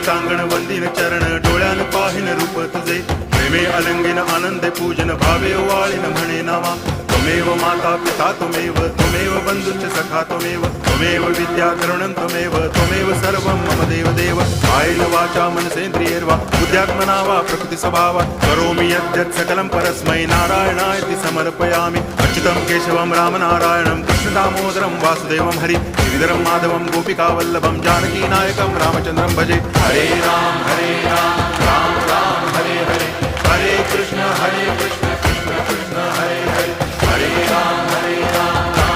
टांगण वंदिन चरण डोळ्यान पाहिन रूप तुझे प्रेमे अलंगिन आनंदे पूजन भावे वाळीन म्हणे नामा त्वमेव माता पिता त्वमेव बंधुश्च सखा त्वमेव विद्या करुणं त्वमेव सर्वं मम देव कायेन वाचा मनसेन्द्रियैर्वा बुद्ध्यात्मना वा प्रकृति स्वभावात् करोमि यद्यत् सकलं परस्मै नारायणायति समर्पयामि अच्युतं केशवं रामनारायणं कृष्णदामोदरं वासुदेवं हरि गिरिधरं माधवं गोपिकावल्लभं जानकीनायकं रामचन्द्रं भजे हरे राम राम राम हरे हरे हरे कृष्ण